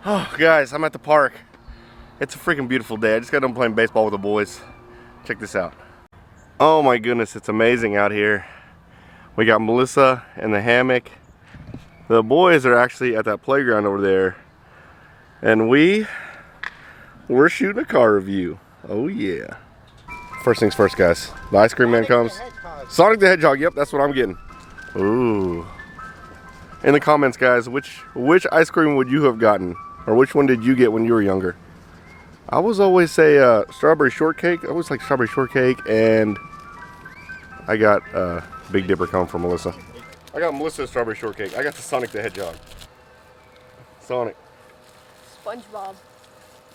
Oh, guys, I'm at the park. It's a freaking beautiful day. I just got done playing baseball with the boys. Check this out. Oh my goodness, it's amazing out here. We got Melissa in the hammock. The boys are actually at that playground over there. And we're shooting a car review. Oh yeah. First things first, guys. The ice cream man comes. Sonic the Hedgehog, yep, that's what I'm getting. Ooh. In the comments, guys, which ice cream would you have gotten? Or which one did you get when you were younger? I was always say strawberry shortcake. I always like strawberry shortcake, and I got Big Dipper cone from Melissa. I got Melissa's strawberry shortcake. I got the Sonic the Hedgehog. Sonic. SpongeBob.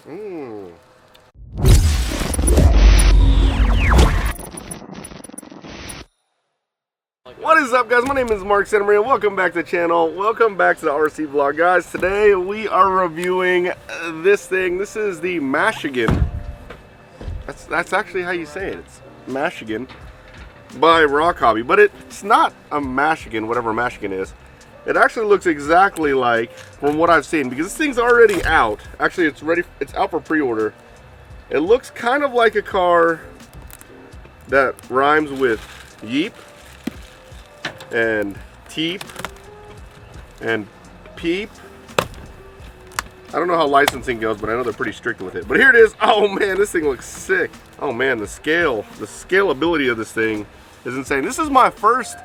Mmm. What is up, guys? My name is Mark Santamaria. Welcome back to the channel. Welcome back to the RC vlog, guys. Today we are reviewing this thing. This is the Mashigan. That's actually how you say it. It's Mashigan by Rock Hobby, but it's not a Mashigan, whatever Mashigan is. It actually looks exactly like, from what I've seen, because this thing's already out. Actually, it's ready. It's out for pre-order. It looks kind of like a car that rhymes with Yeep and Teep and Peep. I don't know how licensing goes, but I know they're pretty strict with it. But here it is. Oh man, this thing looks sick. Oh man, the scalability of this thing is insane. This is my first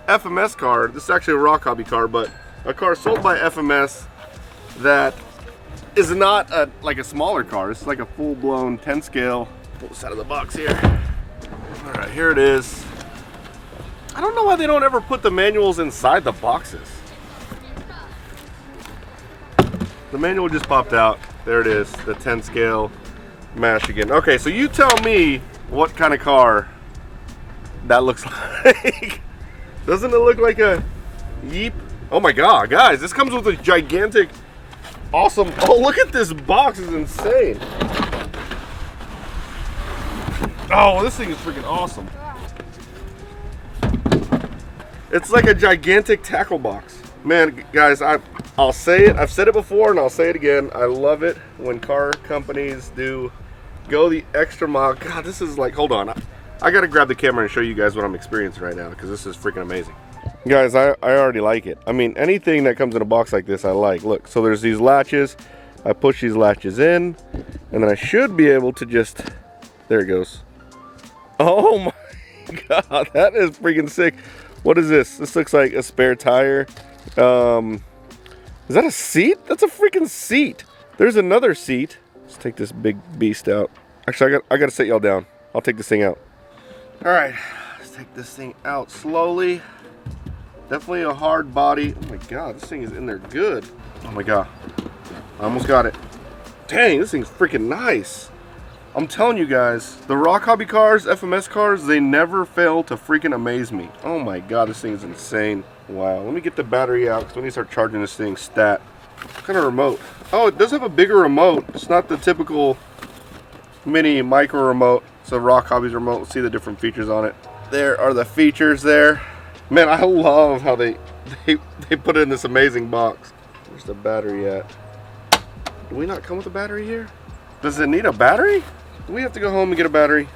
FMS car. This is actually a Rock Hobby car, but a car sold by FMS that is not like a smaller car. It's like a full-blown 10 scale. Pull this out of the box here. All right, here it is. I don't know why they don't ever put the manuals inside the boxes. The manual just popped out. There it is, the 10 scale Mashigan. Okay, so you tell me what kind of car that looks like. Doesn't it look like a Yeep? Oh my god, guys, this comes with a gigantic, awesome, oh look at this box, it's insane. Oh, this thing is freaking awesome. It's like a gigantic tackle box. Man, guys, I'll say it. I've said it before and I'll say it again. I love it when car companies go the extra mile. God, this is like, hold on. I gotta grab the camera and show you guys what I'm experiencing right now because this is freaking amazing. Guys, I already like it. I mean, anything that comes in a box like this, I like. Look, so there's these latches. I push these latches in and then I should be able to just, there it goes. Oh my God, that is freaking sick. What is this? This looks like a spare tire. Is that a seat? That's a freaking seat. There's another seat. Let's take this big beast out. Actually, I gotta set y'all down. I'll take this thing out. All right, let's take this thing out slowly. Definitely a hard body. Oh my God, this thing is in there good. Oh my God, I almost got it. Dang, this thing's freaking nice. I'm telling you guys, the Rock Hobby cars, FMS cars, they never fail to freaking amaze me. Oh my God, this thing is insane. Wow, let me get the battery out because we need to start charging this thing stat. What kind of remote? Oh, it does have a bigger remote. It's not the typical mini micro remote. It's a Rock Hobby's remote. Let's see the different features on it. There are the features there. Man, I love how they put it in this amazing box. Where's the battery at? Do we not come with a battery here? Does it need a battery? Do we have to go home and get a battery?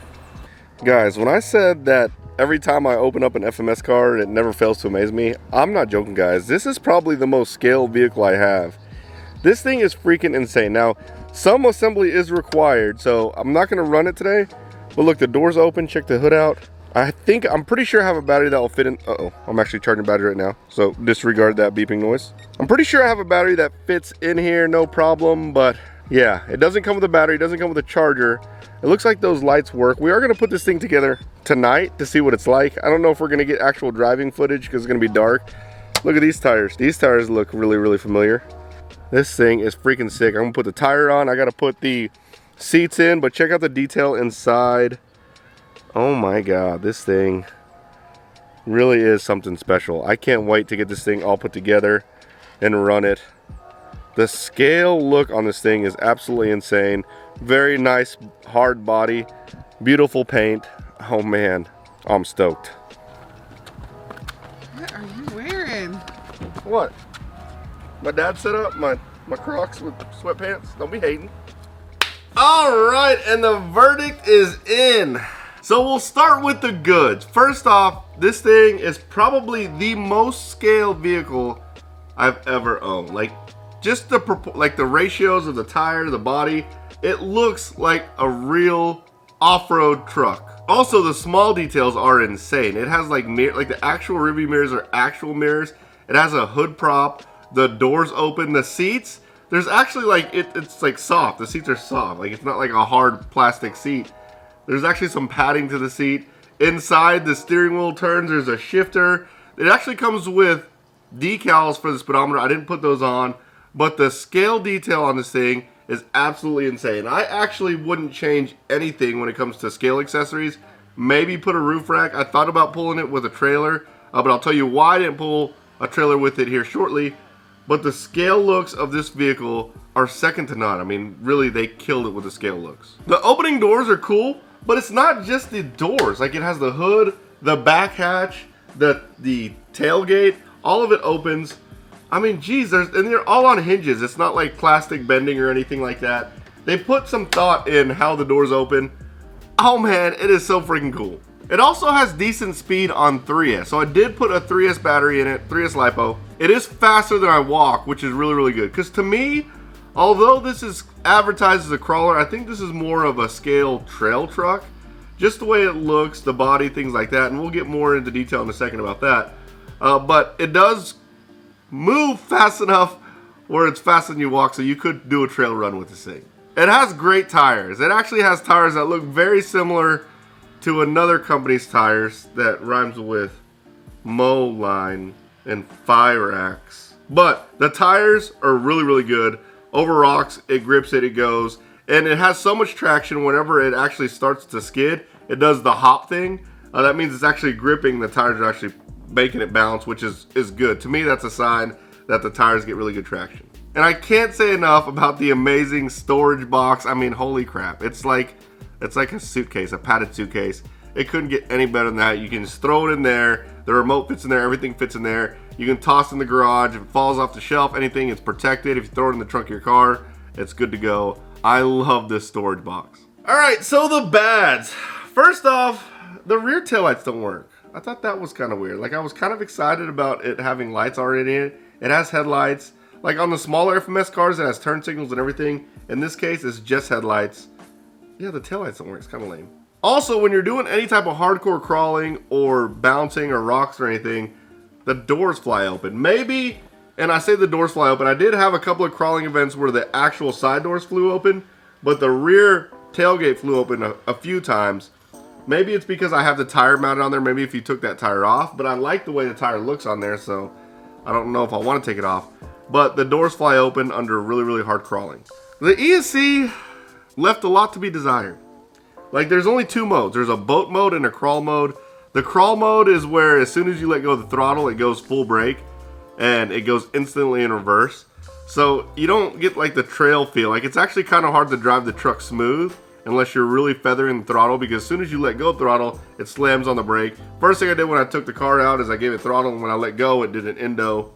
Guys, when I said that every time I open up an FMS car, it never fails to amaze me, I'm not joking, guys. This is probably the most scaled vehicle I have. This thing is freaking insane. Now, some assembly is required, so I'm not gonna run it today. But look, the door's open, check the hood out. I'm pretty sure I have a battery that will fit in. Uh-oh, I'm actually charging a battery right now, so disregard that beeping noise. I'm pretty sure I have a battery that fits in here, no problem, but yeah, it doesn't come with a battery, it doesn't come with a charger. It looks like those lights work. We are gonna put this thing together tonight to see what it's like. I don't know if we're gonna get actual driving footage because it's gonna be dark. Look at these tires. These tires look really, really familiar. This thing is freaking sick. I'm gonna put the tire on. I gotta put the seats in, but check out the detail inside. Oh my God, this thing really is something special. I can't wait to get this thing all put together and run it. The scale look on this thing is absolutely insane. Very nice hard body, beautiful paint. Oh man, I'm stoked. What are you wearing? What? My dad set up my my Crocs with sweatpants. Don't be hating. All right, and the verdict is in. So we'll start with the goods. First off, this thing is probably the most scaled vehicle I've ever owned. Like, just the ratios of the tire, the body, it looks like a real off-road truck. Also, the small details are insane. It has like the actual rearview mirrors are actual mirrors. It has a hood prop. The doors open. The seats, there's actually like it's like soft. The seats are soft. Like, it's not like a hard plastic seat. There's actually some padding to the seat. Inside, the steering wheel turns. There's a shifter. It actually comes with decals for the speedometer. I didn't put those on, but the scale detail on this thing is absolutely insane. I actually wouldn't change anything when it comes to scale accessories. Maybe put a roof rack. I thought about pulling it with a trailer, but I'll tell you why I didn't pull a trailer with it here shortly. But the scale looks of this vehicle are second to none. I mean, really, they killed it with the scale looks. The opening doors are cool, but it's not just the doors. Like, it has the hood, the back hatch, the tailgate, all of it opens. I mean, geez, and they're all on hinges. It's not like plastic bending or anything like that. They put some thought in how the doors open. Oh man, it is so freaking cool. It also has decent speed on 3S. So I did put a 3S battery in it, 3S LiPo. It is faster than I walk, which is really, really good. Because to me, although this is advertised as a crawler, I think this is more of a scale trail truck. Just the way it looks, the body, things like that. And we'll get more into detail in a second about that. But it does move fast enough where it's faster than you walk, so you could do a trail run with this thing. It has great tires. It actually has tires that look very similar to another company's tires that rhymes with Moline and Fyrax. But the tires are really, really good. Over rocks, it grips it, it goes. And it has so much traction whenever it actually starts to skid. It does the hop thing. That means it's actually gripping. The tires are actually making it bounce, which is good. To me, that's a sign that the tires get really good traction. And I can't say enough about the amazing storage box. I mean, holy crap. It's like a suitcase, a padded suitcase. It couldn't get any better than that. You can just throw it in there. The remote fits in there. Everything fits in there. You can toss it in the garage. If it falls off the shelf, anything, it's protected. If you throw it in the trunk of your car, it's good to go. I love this storage box. All right, so the bads. First off, the rear taillights don't work. I thought that was kind of weird. Like, I was kind of excited about it having lights already in it. It has headlights. Like on the smaller FMS cars, it has turn signals and everything. In this case, it's just headlights. Yeah, the taillights don't work. It's kind of lame. Also, when you're doing any type of hardcore crawling or bouncing or rocks or anything, the doors fly open. Maybe, and I say the doors fly open, I did have a couple of crawling events where the actual side doors flew open, but the rear tailgate flew open a few times. Maybe it's because I have the tire mounted on there. Maybe if you took that tire off, but I like the way the tire looks on there, so I don't know if I want to take it off. But the doors fly open under really, really hard crawling. The ESC left a lot to be desired. Like, there's only two modes. There's a boat mode and a crawl mode. The crawl mode is where as soon as you let go of the throttle, it goes full brake and it goes instantly in reverse. So you don't get like the trail feel. Like, it's actually kind of hard to drive the truck smooth unless you're really feathering the throttle, because as soon as you let go of the throttle, it slams on the brake. First thing I did when I took the car out is I gave it throttle, and when I let go, it did an endo.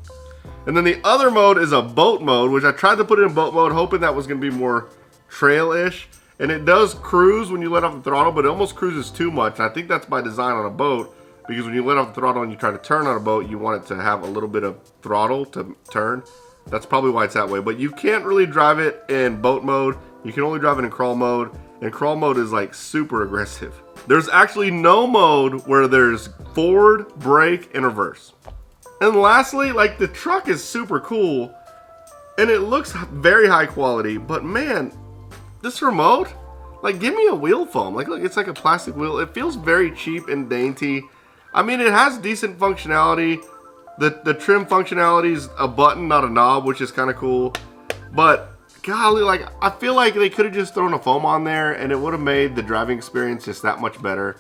And then the other mode is a boat mode, which I tried to put it in boat mode, hoping that was going to be more trail-ish. And it does cruise when you let off the throttle, but it almost cruises too much. And I think that's by design on a boat, because when you let off the throttle and you try to turn on a boat, you want it to have a little bit of throttle to turn. That's probably why it's that way. But you can't really drive it in boat mode. You can only drive it in crawl mode. And crawl mode is like super aggressive. There's actually no mode where there's forward, brake, and reverse. And lastly, like, the truck is super cool and it looks very high quality, but man, this remote, like, give me a wheel foam. Like, look, it's like a plastic wheel. It feels very cheap and dainty. I mean, it has decent functionality. The trim functionality is a button, not a knob, which is kind of cool. But golly, like, I feel like they could have just thrown a foam on there and it would have made the driving experience just that much better.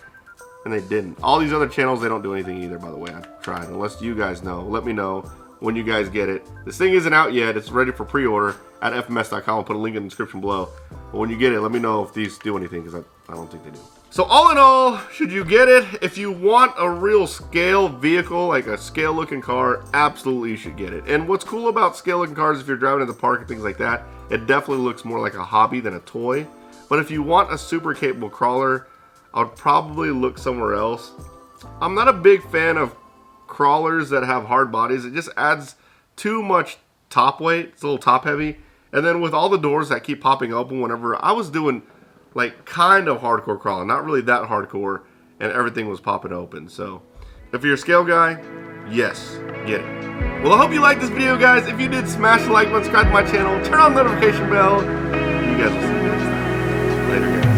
And they didn't. All these other channels, they don't do anything either, by the way. I've tried. Unless you guys know. Let me know when you guys get it. This thing isn't out yet. It's ready for pre-order at fms.com. I'll put a link in the description below. But when you get it, let me know if these do anything, because I don't think they do. So all in all, should you get it? If you want a real scale vehicle, like a scale looking car, absolutely you should get it. And what's cool about scale looking cars, if you're driving in the park and things like that, it definitely looks more like a hobby than a toy. But if you want a super capable crawler, I would probably look somewhere else. I'm not a big fan of crawlers that have hard bodies. It just adds too much top weight. It's a little top heavy. And then with all the doors that keep popping open whenever I was doing like kind of hardcore crawling, not really that hardcore, and everything was popping open. So if you're a scale guy, yes, get it. Well, I hope you liked this video, guys. If you did, smash the like button, subscribe to my channel, turn on the notification bell. You guys will see me next time. Later, guys.